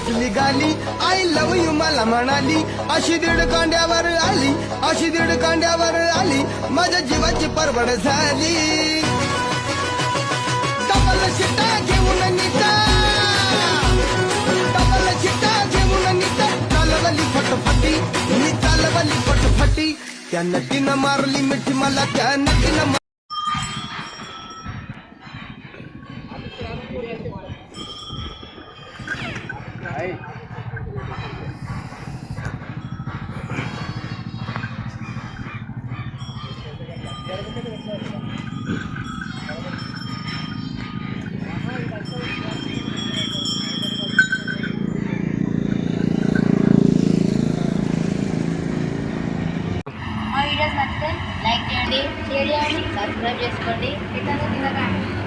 हसली गाली I love you मला म्हणाली, अशी दीड कांड्यावर आली, अशी दीड कांड्यावर आली, माझ्या जीवाची परवड झाली. डबल शिटा घेऊन निघा, डबल शिटा घेऊन निघा, चालवली फटफटी, मी चालवली फटफटी, त्या नटीनं मारली मिठी मला, त्या नटीनं మా వీడియోస్ నచ్చితే లైక్ చేయండి, షేర్ చేయండి, సబ్స్క్రైబ్ చేసుకోండి. ఇతను తినకండి.